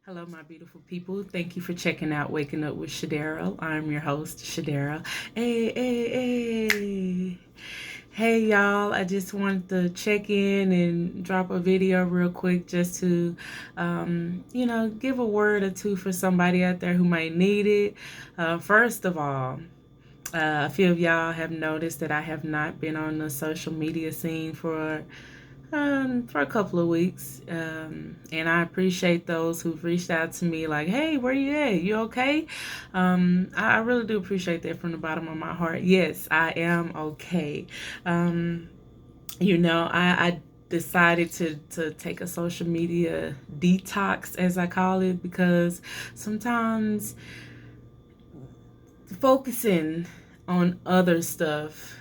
Hello, my beautiful people. Thank you for checking out Waking Up with Shadera. I'm your host, Shadera. Hey, hey, hey. Hey, y'all. I just wanted to check in and drop a video real quick just to, give a word or two for somebody out there who might need it. First of all, a few of y'all have noticed that I have not been on the social media scene for a couple of weeks, and I appreciate those who've reached out to me like, hey, where you at? You okay? I really do appreciate that from the bottom of my heart. Yes, I am okay. I decided to take a social media detox, as I call it, because sometimes focusing on other stuff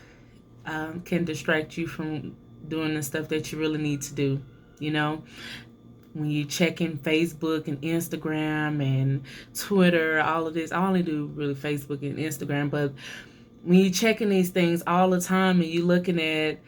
can distract you from doing the stuff that you really need to do. You know, when you check in Facebook and Instagram and Twitter, all of this, I only do really Facebook and Instagram, but when you checking these things all the time and you looking at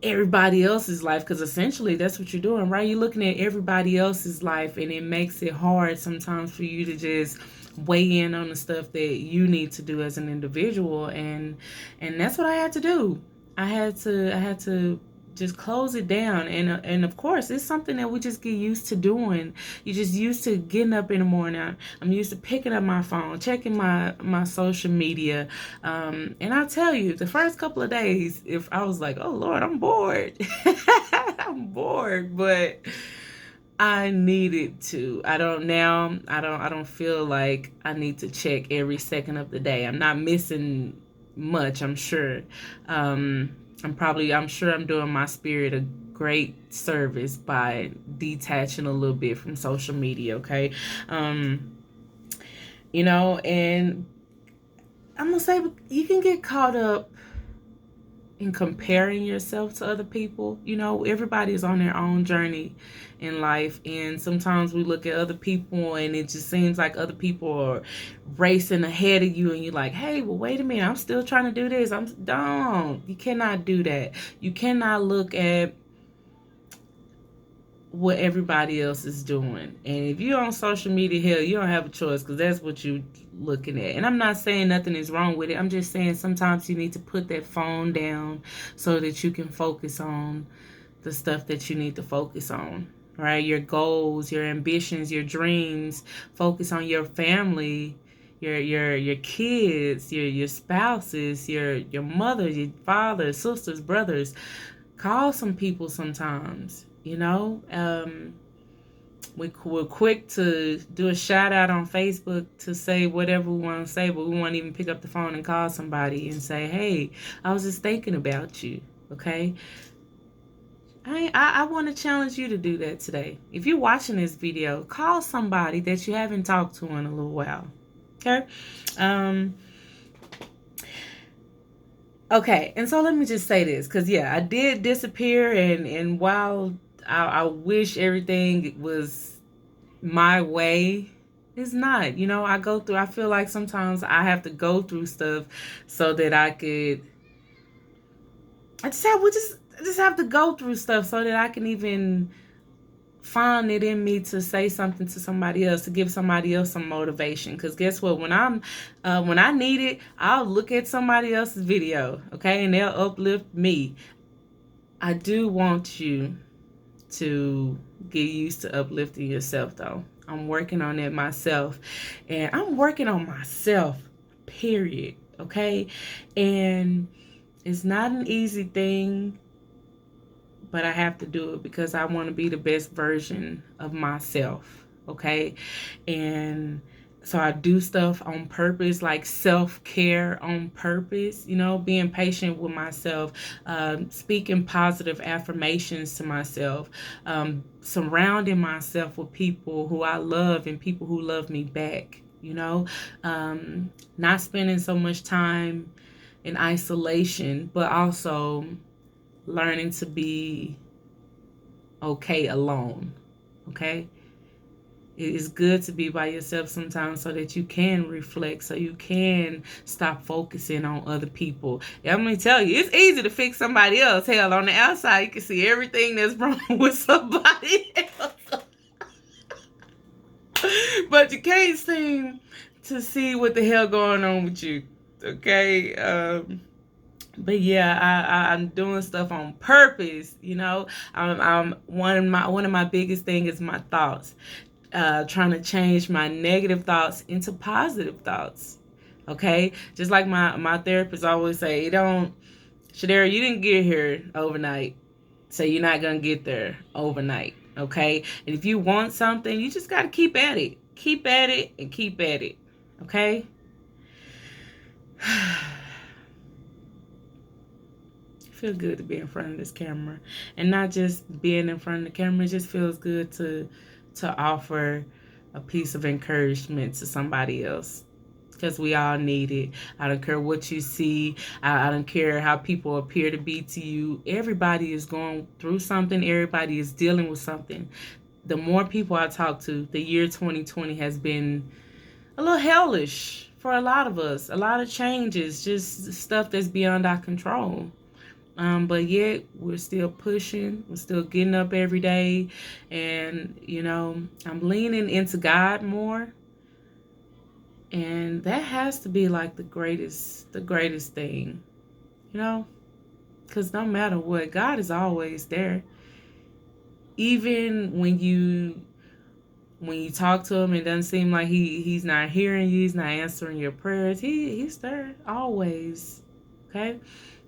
everybody else's life, because essentially that's what you're doing, right? You're looking at everybody else's life, and it makes it hard sometimes for you to just weigh in on the stuff that you need to do as an individual, and that's what I had to do. I had to just close it down, and of course it's something that we just get used to doing. You're just used to getting up in the morning. I'm used to picking up my phone, checking my social media, and I'll tell you, the first couple of days, if I was like, oh Lord, I'm bored. I'm bored, but I needed to. I don't feel like I need to check every second of the day. I'm not missing much, I'm sure. I'm sure I'm doing my spirit a great service by detaching a little bit from social media, okay? And I'm gonna say you can get caught up in comparing yourself to other people. Everybody's on their own journey in life, and sometimes we look at other people and it just seems like other people are racing ahead of you, and you're like, hey, well, wait a minute, I'm still trying to do this. You cannot do that. You cannot look at what everybody else is doing. And if you're on social media, hell, you don't have a choice, because that's what you're looking at. And I'm not saying nothing is wrong with it. I'm just saying sometimes you need to put that phone down so that you can focus on the stuff that you need to focus on. Right? Your goals, your ambitions, your dreams. Focus on your family, your kids, your spouses, your mother, your father, sisters, brothers. Call some people sometimes. We're quick to do a shout out on Facebook to say whatever we want to say, but we won't even pick up the phone and call somebody and say, hey, I was just thinking about you. Okay? I want to challenge you to do that today. If you're watching this video, call somebody that you haven't talked to in a little while. Okay? Okay, and so let me just say this, because I did disappear, and while I wish everything was my way, it's not. I feel like sometimes I have to go through stuff so that I just have to go through stuff so that I can even find it in me to say something to somebody else, to give somebody else some motivation. Because guess what? When I need it, I'll look at somebody else's video, okay, and they'll uplift me. I do want you to get used to uplifting yourself, though. I'm working on it myself, and I'm working on myself, period. Okay, and it's not an easy thing, but I have to do it because I want to be the best version of myself, okay? And so I do stuff on purpose, like self-care on purpose, being patient with myself, speaking positive affirmations to myself, surrounding myself with people who I love and people who love me back, not spending so much time in isolation, but also learning to be okay alone, okay? It is good to be by yourself sometimes so that you can reflect, so you can stop focusing on other people. I'm going to tell you, it's easy to fix somebody else. Hell, on the outside, you can see everything that's wrong with somebody else. But you can't seem to see what the hell going on with you. Okay. But yeah, I'm doing stuff on purpose. I'm one of my biggest thing is my thoughts. Trying to change my negative thoughts into positive thoughts. Okay, just like my therapist always say, don't, Shadera, you didn't get here overnight, so you're not gonna get there overnight. Okay, and if you want something, you just gotta keep at it, and keep at it. Okay. Feel good to be in front of this camera, and not just being in front of the camera. It just feels good to offer a piece of encouragement to somebody else, because we all need it. I don't care what you see. I don't care how people appear to be to you. Everybody is going through something. Everybody is dealing with something. The more people I talk to, the year 2020 has been a little hellish for a lot of us. A lot of changes, just stuff that's beyond our control. But yet we're still pushing. We're still getting up every day. And, I'm leaning into God more. And that has to be like the greatest thing, because no matter what, God is always there. Even when you talk to him, it doesn't seem like he's not hearing you, he's not answering your prayers. He's there always. Okay.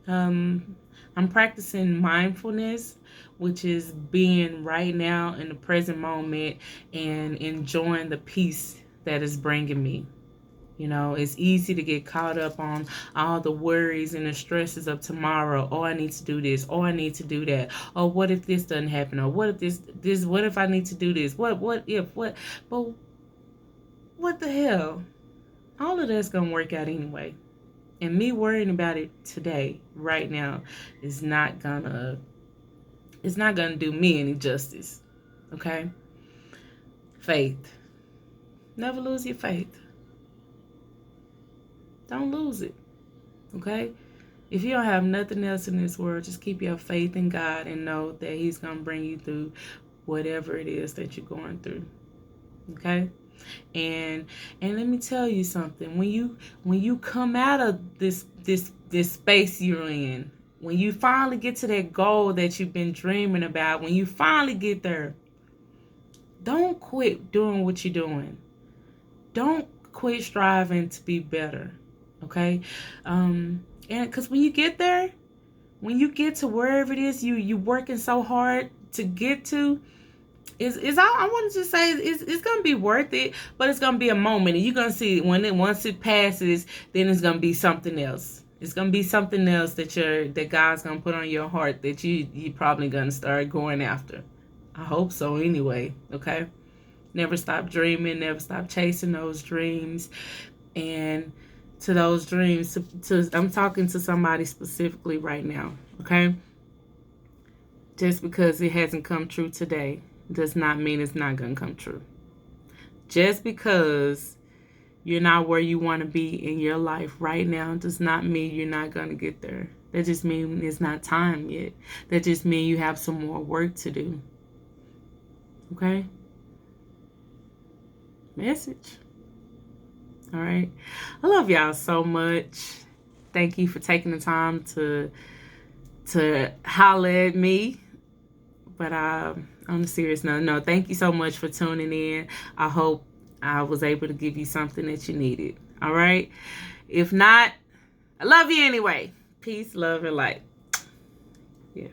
I'm practicing mindfulness, which is being right now in the present moment and enjoying the peace that is bringing me. It's easy to get caught up on all the worries and the stresses of tomorrow. Oh, I need to do this. Oh, I need to do that. Oh, what if this doesn't happen? Or what if this, what if I need to do this? But what the hell? All of that's going to work out anyway. And me worrying about it today, right now, is not gonna do me any justice. Okay? Faith. Never lose your faith. Don't lose it. Okay? If you don't have nothing else in this world, just keep your faith in God and know that he's going to bring you through whatever it is that you're going through. Okay? And let me tell you something. When you come out of this space you're in, when you finally get to that goal that you've been dreaming about, when you finally get there, don't quit doing what you're doing. Don't quit striving to be better. Okay? And because when you get there, when you get to wherever it is you working so hard to get to, I wanted to say it's gonna be worth it, but it's gonna be a moment, and you're gonna see once it passes, then it's gonna be something else. It's gonna be something else that God's gonna put on your heart that you probably gonna start going after. I hope so anyway. Okay, never stop dreaming, never stop chasing those dreams, and to those dreams. I'm talking to somebody specifically right now. Okay, just because it hasn't come true today does not mean it's not going to come true. Just because you're not where you want to be in your life right now does not mean you're not going to get there. That just means it's not time yet. That just means you have some more work to do. Okay? Message. All right. I love y'all so much. Thank you for taking the time to holler at me. But on a serious note, no, thank you so much for tuning in. I hope I was able to give you something that you needed. All right? If not, I love you anyway. Peace, love, and light. Yeah.